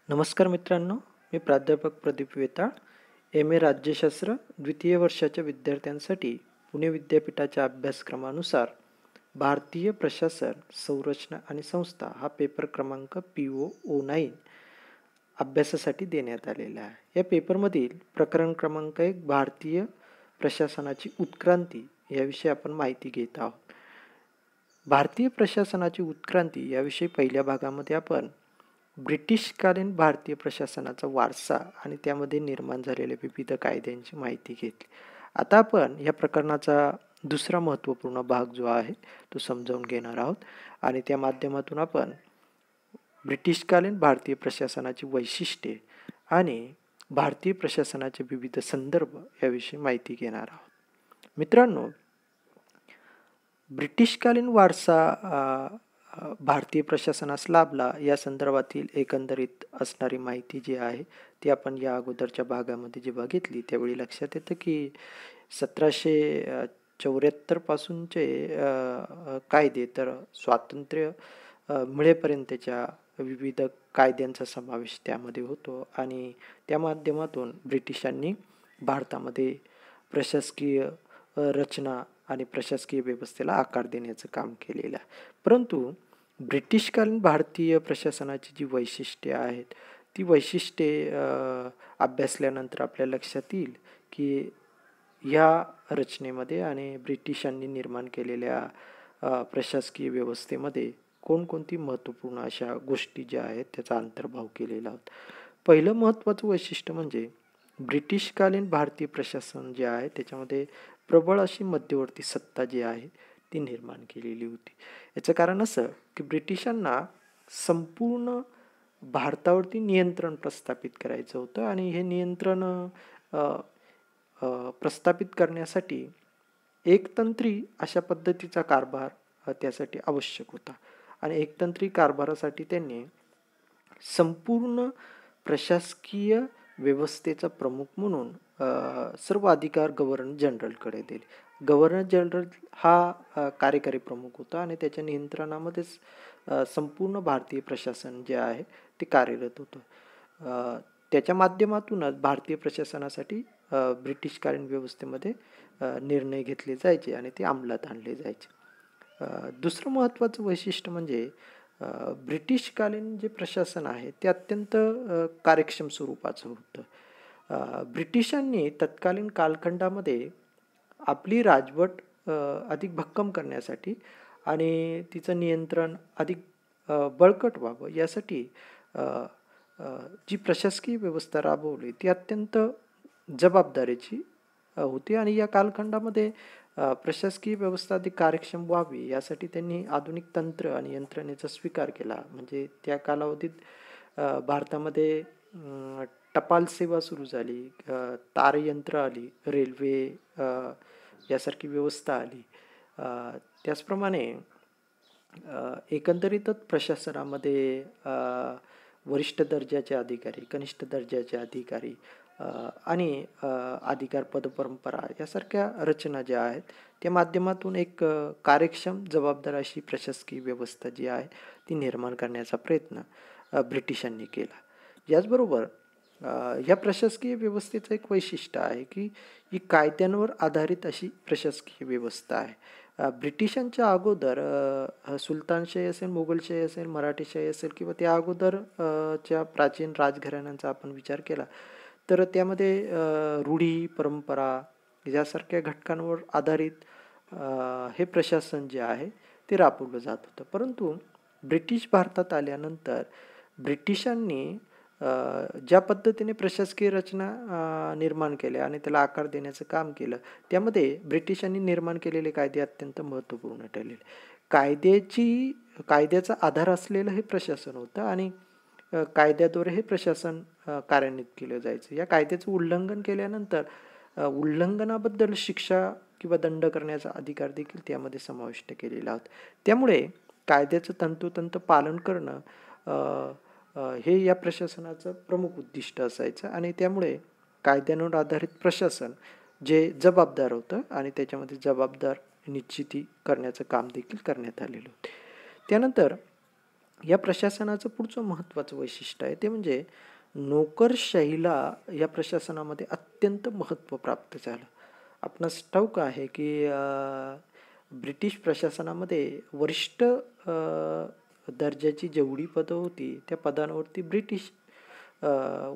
नमस्कार मित्रांनो, मी प्राध्यापक प्रदीप वेताळ, MA राज्यशास्त्र द्वितीय वर्षाच्या विद्यार्थ्यांसाठी पुणे विद्यापीठाच्या अभ्यासक्रमानुसार भारतीय प्रशासन, संरचना आणि संस्था हा पेपर क्रमांक PO09 अभ्यासासाठी देण्यात आलेला आहे. या पेपरमधील प्रकरण क्रमांक 1 भारतीय प्रशासनाची उत्क्रांती याविषयी आपण माहिती घेत आहोत. भारतीय प्रशासनाची उत्क्रांती याविषयी पहिल्या भागामध्ये आपण ब्रिटिशकालीन भारतीय प्रशासनाचा वारसा आणि त्यामध्ये निर्माण झालेल्या विविध कायद्यांची माहिती घेतली. आता आपण या प्रकरणाचा दुसरा महत्त्वपूर्ण भाग जो आहे तो समजावून घेणार आहोत आणि त्या माध्यमातून आपण ब्रिटिशकालीन भारतीय प्रशासनाची वैशिष्ट्ये आणि भारतीय प्रशासनाचे विविध संदर्भ याविषयी माहिती घेणार आहोत. मित्रांनो, ब्रिटिशकालीन वारसा भारतीय प्रशासनास लाभला या संदर्भातील एकंदरीत असणारी माहिती जी आहे ती आपण या अगोदरच्या भागामध्ये जेव्हा घेतली त्यावेळी लक्षात येतं की 1774 पासूनचे कायदे तर स्वातंत्र्य मिळेपर्यंतच्या विविध कायद्यांचा समावेश त्यामध्ये होतो आणि त्या माध्यमातून ब्रिटिशांनी भारतामध्ये प्रशासकीय रचना आणि प्रशासकीय व्यवस्थेला आकार देण्याचं काम केलेलं आहे. परंतु ब्रिटिशकालीन भारतीय प्रशासनाची जी वैशिष्ट्ये आहेत ती वैशिष्ट्ये अभ्यासल्यानंतर आपल्या लक्षात येईल की या रचनेमध्ये आणि ब्रिटिशांनी निर्माण केलेल्या प्रशासकीय व्यवस्थेमध्ये कोणकोणती महत्त्वपूर्ण अशा गोष्टी ज्या आहेत त्याचा अंतर्भाव केलेला होता. पहिलं महत्त्वाचं वैशिष्ट्य म्हणजे ब्रिटिशकालीन भारतीय प्रशासन जे आहे त्याच्यामध्ये प्रबळ अशी मध्यवर्ती सत्ता जी आहे ती निर्माण केलेली होती. याचं कारण असं की ब्रिटिशांना संपूर्ण भारतावरती नियंत्रण प्रस्थापित करायचं होतं आणि हे नियंत्रण प्रस्थापित करण्यासाठी एकतंत्री अशा पद्धतीचा कारभार त्यासाठी आवश्यक होता आणि एकतंत्री कारभारासाठी त्यांनी संपूर्ण प्रशासकीय व्यवस्थेचा प्रमुख म्हणून सर्व अधिकार गव्हर्नर जनरलकडे दिले. गव्हर्नर जनरल हा कार्यकारी प्रमुख होता आणि त्याच्या नियंत्रणामध्येच संपूर्ण भारतीय प्रशासन जे आहे ते कार्यरत होतं. त्याच्या माध्यमातूनच भारतीय प्रशासनासाठी ब्रिटिशकालीन व्यवस्थेमध्ये निर्णय घेतले जायचे आणि ते अंमलात आणले जायचे. दुसरं महत्त्वाचं वैशिष्ट्य म्हणजे ब्रिटिशकालीन जे प्रशासन आहे ते अत्यंत कार्यक्षम स्वरूपाचं होतं. ब्रिटिशांनी तत्कालीन कालखंडामध्ये आपली राजवट अधिक भक्कम करण्यासाठी आणि तिचं नियंत्रण अधिक बळकट व्हावं यासाठी जी प्रशासकीय व्यवस्था राबवली ती अत्यंत जबाबदारीची होती आणि या कालखंडामध्ये प्रशासकीय व्यवस्था अधिक कार्यक्षम व्हावी यासाठी त्यांनी आधुनिक तंत्र आणि यंत्रणेचा स्वीकार केला. म्हणजे त्या कालावधीत भारतामध्ये टपाल सेवा सुरू झाली, तारयंत्र आली, रेल्वे यासारखी व्यवस्था आली. त्याचप्रमाणे एकंदरीतच प्रशासनामध्ये वरिष्ठ दर्जाचे अधिकारी, कनिष्ठ दर्जाचे अधिकारी आणि अधिकार पदपरंपरा यासारख्या रचना ज्या आहेत त्या माध्यमातून एक कार्यक्षम जबाबदार अशी प्रशासकीय व्यवस्था जी आहे ती निर्माण करण्याचा प्रयत्न ब्रिटिशांनी केला. याचबरोबर ह्या प्रशासकीय व्यवस्थेचं एक वैशिष्ट्य आहे की ही कायद्यांवर आधारित अशी प्रशासकीय व्यवस्था आहे. ब्रिटिशांच्या अगोदर सुलतानशाही असेल, मोगलशाही असेल, मराठेशाही असेल किंवा त्या अगोदर च्या प्राचीन राजघराण्यांचा आपण विचार केला तर त्यामध्ये रूढी परंपरा यासारख्या घटकांवर आधारित हे प्रशासन जे आहे ते राबवलं जात होतं. परंतु ब्रिटिश भारतात आल्यानंतर ब्रिटिशांनी ज्या पद्धतीने प्रशासकीय रचना निर्माण केल्या आणि त्याला आकार देण्याचं काम केलं त्यामध्ये ब्रिटिशांनी निर्माण केलेले कायदे अत्यंत महत्त्वपूर्ण ठरलेले. कायद्याचा आधार असलेलं हे प्रशासन होतं आणि कायद्याद्वारे हे प्रशासन कार्यान्वित केलं जायचं. या कायद्याचं उल्लंघन केल्यानंतर उल्लंघनाबद्दल शिक्षा किंवा दंड करण्याचा अधिकार देखील त्यामध्ये समाविष्ट केलेला होता. त्यामुळे कायद्याचं तंतोतंत पालन करणं हे या प्रशासनाचं प्रमुख उद्दिष्ट असायचं आणि त्यामुळे कायद्यांवर आधारित प्रशासन जे जबाबदार होतं आणि त्याच्यामध्ये जबाबदार निश्चिती करण्याचं काम देखील करण्यात आलेलं होते. त्यानंतर या प्रशासनाचं पुढचं महत्त्वाचं वैशिष्ट्य आहे ते म्हणजे नोकरशाहीला या प्रशासनामध्ये अत्यंत महत्त्व प्राप्त झालं. आपणास ठाऊक आहे की ब्रिटिश प्रशासनामध्ये वरिष्ठ दर्जाची जेवढी पदं होती त्या पदांवरती ब्रिटिश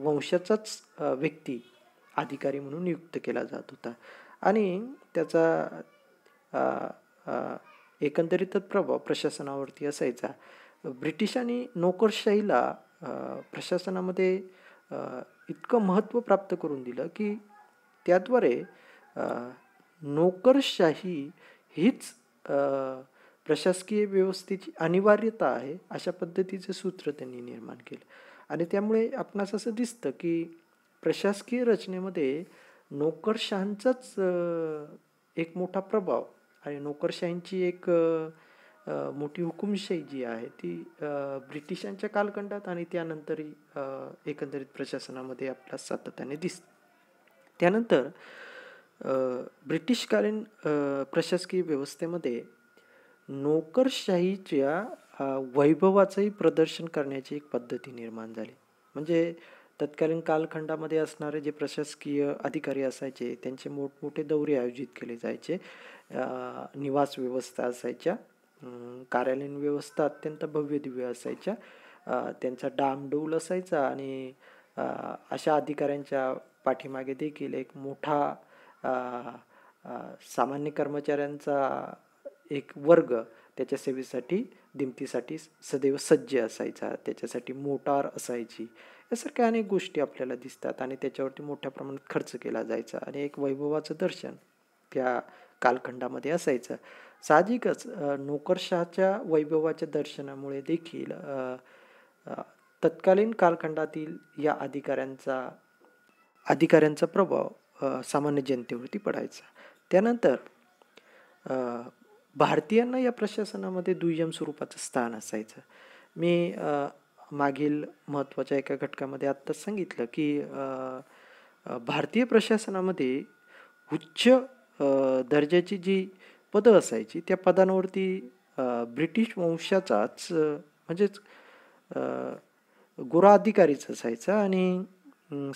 वंशाचाच व्यक्ती अधिकारी म्हणून नियुक्त केला जात होता आणि त्याचा अ, अ, एकंदरीतच प्रभाव प्रशासनावरती असायचा. ब्रिटिशांनी नोकरशाहीला प्रशासनामध्ये अ, इतकं महत्त्व प्राप्त करून दिलं की त्याद्वारे अ, नोकरशाही हीच प्रशासकीय व्यवस्थेची अनिवार्यता आहे अशा पद्धतीचं सूत्र त्यांनी निर्माण केलं. आणि त्यामुळे आपणास असं दिसतं की प्रशासकीय रचनेमध्ये नोकरशाहींचाच एक मोठा प्रभाव आणि नोकरशाहींची एक मोठी हुकुमशाही जी आहे ती ब्रिटिशांच्या कालखंडात आणि त्यानंतरही एकंदरीत प्रशासनामध्ये आपल्याला सातत्याने दिसते. त्यानंतर ब्रिटिशकालीन प्रशासकीय व्यवस्थेमध्ये नोकरशाहीच्या वैभवाचंही प्रदर्शन करण्याची एक पद्धती निर्माण झाली. म्हणजे तत्कालीन कालखंडामध्ये असणारे जे प्रशासकीय अधिकारी असायचे त्यांचे मोठमोठे दौरे आयोजित केले जायचे. निवास व्यवस्था असायच्या, कार्यालयीन व्यवस्था अत्यंत भव्य दिव्य असायच्या, त्यांचा डामडौल असायचा आणि अशा अधिकाऱ्यांच्या पाठीमागे देखील एक मोठा अ, अ, सामान्य कर्मचाऱ्यांचा एक वर्ग त्याच्या सेवेसाठी दिमतीसाठी सदैव सज्ज असायचा. त्याच्यासाठी मोटार असायची. यासारख्या अनेक गोष्टी आपल्याला दिसतात आणि त्याच्यावरती मोठ्या प्रमाणात खर्च केला जायचा आणि एक वैभवाचं दर्शन त्या कालखंडामध्ये असायचं. साहजिकच नोकरशाहच्या वैभवाच्या दर्शनामुळे देखील तत्कालीन कालखंडातील या अधिकाऱ्यांचा प्रभाव सामान्य जनतेवरती पडायचा. त्यानंतर भारतीयांना या प्रशासनामध्ये दुय्यम स्वरूपाचं स्थान असायचं. मी मागील महत्त्वाच्या एका घटकामध्ये आत्ताच सांगितलं की भारतीय प्रशासनामध्ये उच्च दर्जाची जी पदं असायची त्या पदांवरती ब्रिटिश वंशाचाच म्हणजेच गोरा अधिकारीच असायचा आणि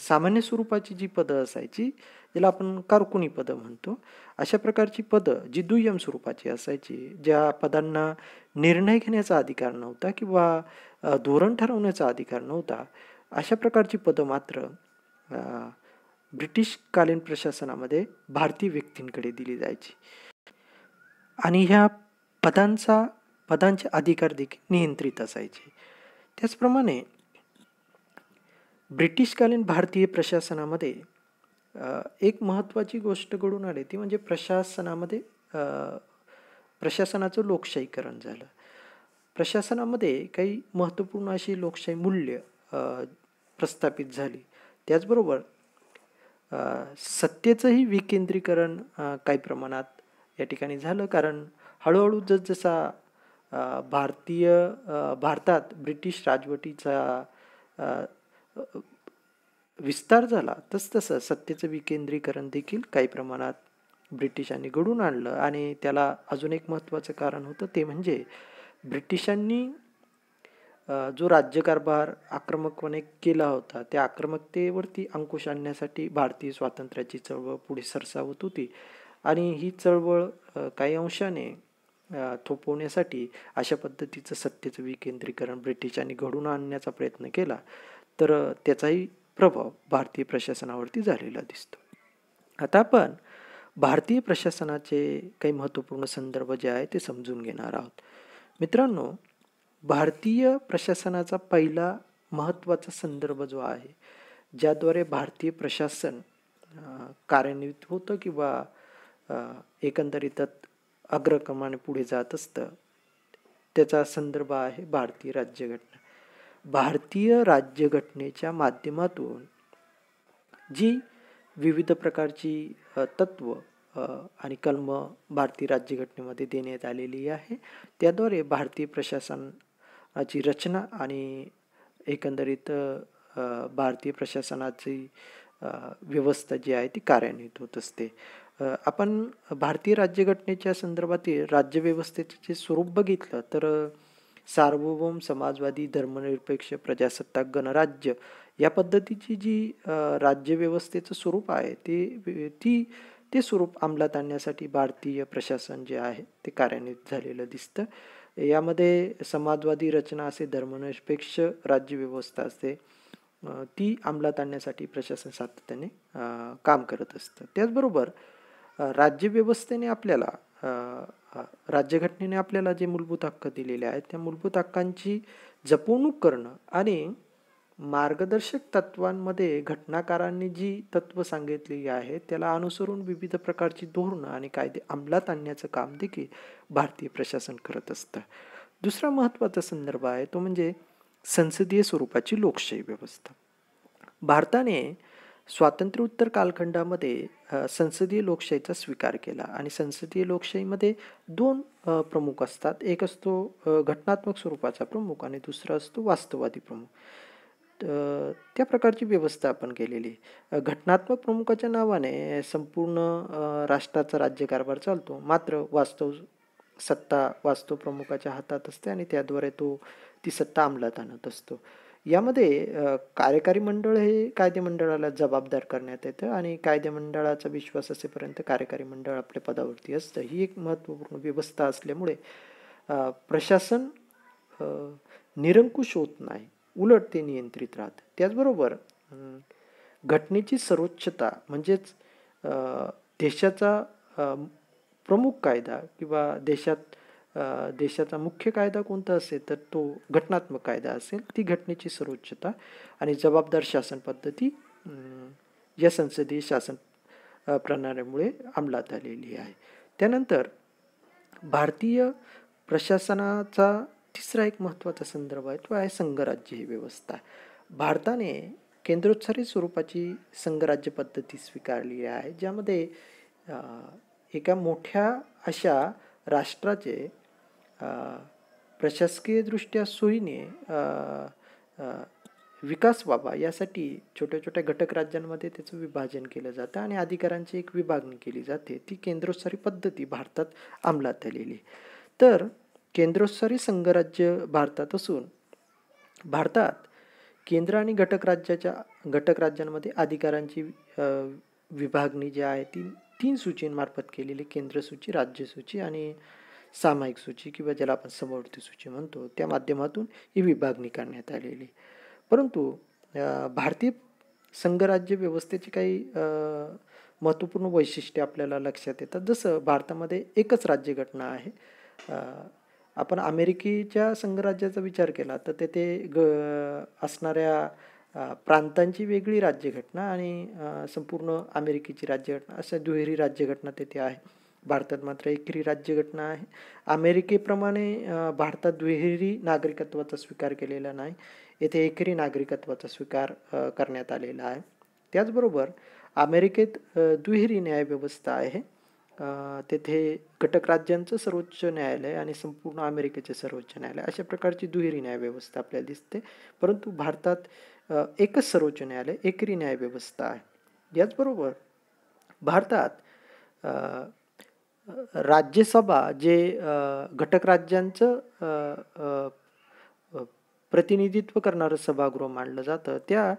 सामान्य स्वरूपाची जी पदं असायची ज्याला आपण कारकुनी पदं म्हणतो, अशा प्रकारची पदं जी दुय्यम स्वरूपाची असायची, ज्या पदांना निर्णय घेण्याचा अधिकार नव्हता किंवा धोरण ठरवण्याचा अधिकार नव्हता, अशा प्रकारची पदं मात्र ब्रिटिशकालीन प्रशासनामध्ये भारतीय व्यक्तींकडे दिली जायची आणि ह्या पदांचे अधिकार देखील नियंत्रित असायचे. त्याचप्रमाणे ब्रिटिशकालीन भारतीय प्रशासनामध्ये एक महत्त्वाची गोष्ट घडून आली ती म्हणजे प्रशासनाचं लोकशाहीकरण झालं. प्रशासनामध्ये काही महत्त्वपूर्ण अशी लोकशाही मूल्य प्रस्थापित झाली. त्याचबरोबर सत्तेचंही विकेंद्रीकरण काही प्रमाणात या ठिकाणी झालं, कारण हळूहळू जसजसा भारतात ब्रिटिश राजवटीचा विस्तार झाला तसतसं सत्तेचं विकेंद्रीकरण देखील काही प्रमाणात ब्रिटिशांनी घडवून आणलं आणि त्याला अजून एक महत्त्वाचं कारण होतं ते म्हणजे ब्रिटिशांनी जो राज्यकारभार आक्रमकपणे केला होता त्या आक्रमकतेवरती अंकुश आणण्यासाठी भारतीय स्वातंत्र्याची चळवळ पुढे सरसावत होती आणि ही चळवळ काही अंशाने थोपवण्यासाठी अशा पद्धतीचं सत्तेचं विकेंद्रीकरण ब्रिटिशांनी घडवून आणण्याचा प्रयत्न केला. तर त्याचाही प्रभाव भारतीय प्रशासनावरती झालेला दिसतो. आता आपण भारतीय प्रशासनाचे काही महत्त्वपूर्ण संदर्भ जे आहे ते समजून घेणार आहोत. मित्रांनो, भारतीय प्रशासनाचा पहिला महत्त्वाचा संदर्भ जो आहे ज्याद्वारे भारतीय प्रशासन कार्यान्वित होतं किंवा एकंदरीतच अग्रक्रमाने पुढे जात असतं, त्याचा संदर्भ आहे भारतीय राज्यघटना. भारतीय राज्यघटनेच्या माध्यमातून जी विविध प्रकारची तत्व आणि कलम भारतीय राज्यघटनेमध्ये देण्यात आलेली आहे त्याद्वारे भारतीय प्रशासनाची रचना आणि एकंदरीत भारतीय प्रशासनाची व्यवस्था जी आहे ती कार्यान्वित होत असते. आपण भारतीय राज्यघटनेच्या संदर्भातील राज्यव्यवस्थेचे जे स्वरूप बघितलं तर सार्वभौम समाजवादी धर्मनिरपेक्ष प्रजासत्ताक गणराज्य या पद्धतीची जी राज्यव्यवस्थेचं स्वरूप आहे ते स्वरूप अंमलात आणण्यासाठी भारतीय प्रशासन जे आहे ते कार्यान्वित झालेलं दिसतं. यामध्ये समाजवादी रचना असे, धर्मनिरपेक्ष राज्यव्यवस्था असते, ती अंमलात आणण्यासाठी प्रशासन सातत्याने काम करत असतं. त्याचबरोबर राज्यव्यवस्थेने आपल्याला राज्यघटनेने आपल्याला जे मूलभूत हक्क दिलेले आहेत त्या मूलभूत हक्कांची जपवणूक करणं आणि मार्गदर्शक तत्वांमध्ये घटनाकारांनी जी तत्व सांगितलेली आहेत त्याला अनुसरून विविध प्रकारची धोरणं आणि कायदे अंमलात आणण्याचं काम देखील भारतीय प्रशासन करत असतं. दुसरा महत्त्वाचा संदर्भ आहे तो म्हणजे संसदीय स्वरूपाची लोकशाही व्यवस्था. भारताने स्वातंत्र्योत्तर कालखंडामध्ये संसदीय लोकशाहीचा स्वीकार केला आणि संसदीय लोकशाहीमध्ये दोन प्रमुख असतात. एक असतो घटनात्मक स्वरूपाचा प्रमुख आणि दुसरा असतो वास्तववादी प्रमुख. त्या प्रकारची व्यवस्था आपण केलेली. घटनात्मक प्रमुखाच्या नावाने संपूर्ण राष्ट्राचा राज्यकारभार चालतो, मात्र सत्ता वास्तव प्रमुखाच्या हातात असते आणि त्याद्वारे तो ती सत्ता अंमलात आणत असतो. यामध्ये कार्यकारी मंडळ हे कायदेमंडळाला जबाबदार करण्यात येतं आणि कायदेमंडळाचा विश्वास असेपर्यंत कार्यकारी मंडळ आपल्या पदावरती असतं. ही एक महत्त्वपूर्ण व्यवस्था असल्यामुळे प्रशासन निरंकुश होत नाही, उलट ते नियंत्रित राहतं. त्याचबरोबर घटनेची सर्वोच्चता म्हणजेच देशाचा प्रमुख कायदा किंवा देशाचा मुख्य कायदा कोणता असेल तर तो घटनात्मक कायदा असेल, ती घटनेची सर्वोच्चता आणि जबाबदार शासन पद्धती या संसदीय शासन प्रणालीमुळे अंमलात आलेली आहे. त्यानंतर भारतीय प्रशासनाचा तिसरा एक महत्त्वाचा संदर्भ आहे तो आहे संघराज्य ही व्यवस्था. भारताने केंद्रोत्सारी स्वरूपाची संघराज्य पद्धती स्वीकारली आहे, ज्यामध्ये एका मोठ्या अशा राष्ट्राचे प्रशासकीयदृष्ट्या सोयीने विकास व्हावा यासाठी छोट्या छोट्या घटक राज्यांमध्ये त्याचं विभाजन केलं जातं आणि अधिकारांची एक विभागणी केली जाते. ती केंद्रोत्सारी पद्धती भारतात अंमलात आलेली. तर केंद्रोत्सारी संघराज्य भारतात असून भारतात केंद्र आणि घटक राज्यांमध्ये अधिकारांची विभागणी जी आहे ती 3 सूचींमार्फत केलेली. केंद्र सूची, राज्य सूची आणि सामायिक सूची किंवा ज्याला आपण समवर्ती सूची म्हणतो, त्या माध्यमातून ही विभागणी करण्यात आलेली. परंतु भारतीय संघराज्य व्यवस्थेची काही महत्त्वपूर्ण वैशिष्ट्ये आपल्याला लक्षात येतात. जसं भारतामध्ये एकच राज्यघटना आहे. आपण अमेरिकेच्या संघराज्याचा विचार केला तर तेथे असणाऱ्या प्रांतांची वेगळी राज्यघटना आणि संपूर्ण अमेरिकेची राज्यघटना अशा दुहेरी राज्यघटना तेथे आहे. भारतात मात्र एकेरी राज्यघटना आहे. अमेरिकेप्रमाणे भारतात दुहेरी नागरिकत्वाचा स्वीकार केलेला नाही, येथे एकेरी नागरिकत्वाचा स्वीकार करण्यात आलेला आहे. त्याचबरोबर अमेरिकेत दुहेरी न्यायव्यवस्था आहे. तेथे घटक राज्यांचं सर्वोच्च न्यायालय आणि संपूर्ण अमेरिकेचे सर्वोच्च न्यायालय अशा प्रकारची दुहेरी न्यायव्यवस्था आपल्याला दिसते. परंतु भारतात एकच सर्वोच्च न्यायालय, एकेरी न्यायव्यवस्था आहे. याचबरोबर भारतात राज्यसभा जे घटक राज्यांचं प्रतिनिधित्व करणारं सभागृह मानलं जातं, त्या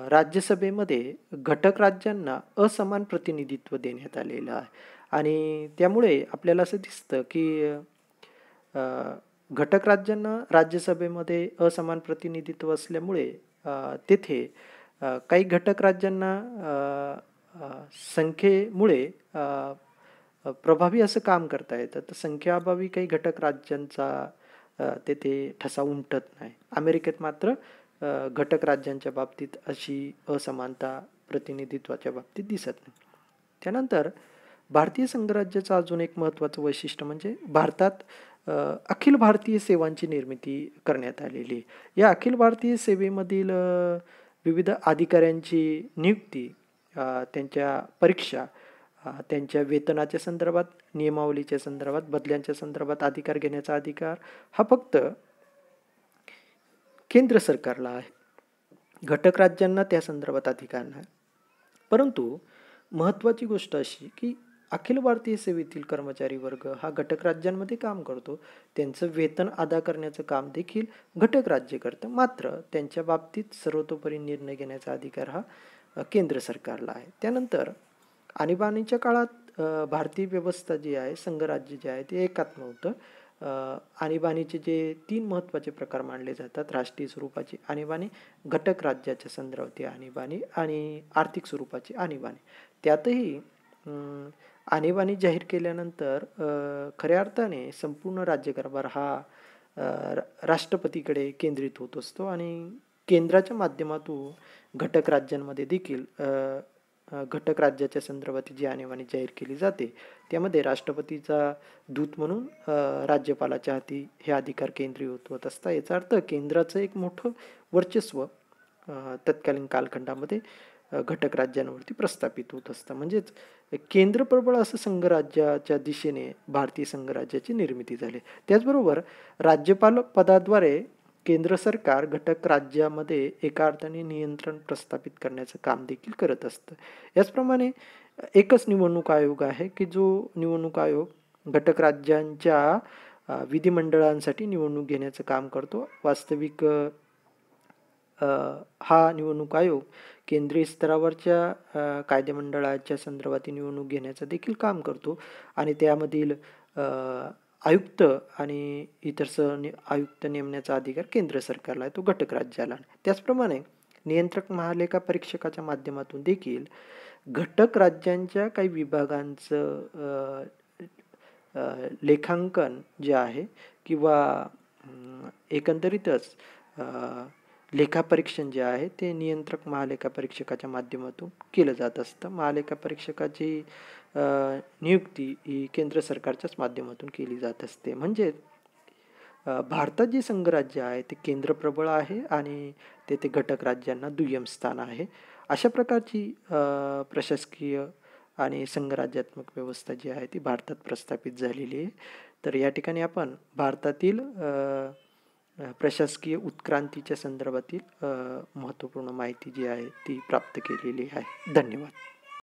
राज्यसभेमध्ये घटक राज्यांना असमान प्रतिनिधित्व देण्यात आलेलं आहे आणि त्यामुळे आपल्याला असं दिसतं की घटक राज्यांना राज्यसभेमध्ये असमान प्रतिनिधित्व असल्यामुळे तेथे काही घटक राज्यांना संख्येमुळे प्रभावी असं काम करता येतं, तर संख्याअभावी काही घटक राज्यांचा तेथे ठसा उमटत नाही. अमेरिकेत मात्र घटक राज्यांच्या बाबतीत अशी असमानता प्रतिनिधित्वाच्या बाबतीत दिसत नाही. त्यानंतर भारतीय संघराज्याचं अजून एक महत्त्वाचं वैशिष्ट्य म्हणजे भारतात अखिल भारतीय सेवांची निर्मिती करण्यात आलेली. या अखिल भारतीय सेवेमधील विविध अधिकाऱ्यांची नियुक्ती, त्यांच्या परीक्षा, त्यांच्या वेतनाच्या संदर्भात, नियमावलीच्या संदर्भात, बदल्यांच्या संदर्भात अधिकार घेण्याचा अधिकार हा फक्त केंद्र सरकारला आहे. घटक राज्यांना त्या संदर्भात अधिकार नाही. परंतु महत्त्वाची गोष्ट अशी की अखिल भारतीय सेवेतील कर्मचारी वर्ग हा घटक राज्यांमध्ये काम करतो. त्यांचं वेतन अदा करण्याचं काम देखील घटक राज्य करतं. मात्र त्यांच्या बाबतीत सर्वतोपरी निर्णय घेण्याचा अधिकार हा केंद्र सरकारला आहे. त्यानंतर आणीबाणीच्या काळात भारतीय व्यवस्था जी आहे, संघराज्य जे आहे ते एकात्म होतं. आणीबाणीचे जे 3 महत्त्वाचे प्रकार मानले जातात: राष्ट्रीय स्वरूपाची आणीबाणी, घटक राज्याच्या संदर्भातील आणीबाणी आणि आर्थिक स्वरूपाची आणीबाणी. त्यातही आणीबाणी जाहीर केल्यानंतर खऱ्या अर्थाने संपूर्ण राज्यकारभार हा राष्ट्रपतीकडे केंद्रित होत असतो आणि केंद्राच्या माध्यमातून घटक राज्यांमध्ये देखील घटक राज्याच्या संदर्भात जी आणीबाणी जाहीर केली जाते त्यामध्ये राष्ट्रपतीचा दूत म्हणून राज्यपालाच्या हाती हे अधिकार केंद्रीभूत होत असतात. याचा अर्थ केंद्राचं एक मोठं वर्चस्व तत्कालीन कालखंडामध्ये घटक राज्यांवरती प्रस्थापित होत असतं. म्हणजेच केंद्रप्रबळ असं संघराज्याच्या दिशेने भारतीय संघराज्याची निर्मिती झाली. त्याचबरोबर राज्यपाल पदाद्वारे केंद्र सरकार घटक राज्यामध्ये एका अर्थाने नियंत्रण प्रस्थापित करण्याचं काम देखील करत असतं. याचप्रमाणे एकच निवडणूक आयोग आहे की जो निवडणूक आयोग घटक राज्यांच्या विधिमंडळांसाठी निवडणूक घेण्याचं काम करतो. वास्तविक हा निवडणूक आयोग केंद्रीय स्तरावरच्या कायदेमंडळाच्या संदर्भातील निवडणूक घेण्याचं देखील काम करतो आणि त्यामधील आयुक्त आणि इतर आयुक्त नेमण्याचा अधिकार केंद्र सरकारला आहे, तो घटक राज्याला. त्याचप्रमाणे नियंत्रक महालेखा परीक्षकाच्या माध्यमातून देखील घटक राज्यांच्या काही विभागांचं लेखांकन जे आहे किंवा एकंदरीतच लेखापरीक्षण जे आहे ते नियंत्रक महालेखा परीक्षकाच्या माध्यमातून केलं जात असतं. महालेखा परीक्षकाची नियुक्ती ही केंद्र सरकारच्याच माध्यमातून केली जात असते. म्हणजे भारतात जे संघराज्य आहे ते केंद्रप्रबळ आहे आणि तेथे घटक राज्यांना दुय्यम स्थान आहे. अशा प्रकारची प्रशासकीय आणि संघराज्यात्मक व्यवस्था जी आहे ती भारतात प्रस्थापित झालेली आहे. तर या ठिकाणी आपण भारतातील प्रशासकीय उत्क्रांतीच्या संदर्भातील महत्त्वपूर्ण माहिती जी आहे ती प्राप्त केलेली आहे. धन्यवाद.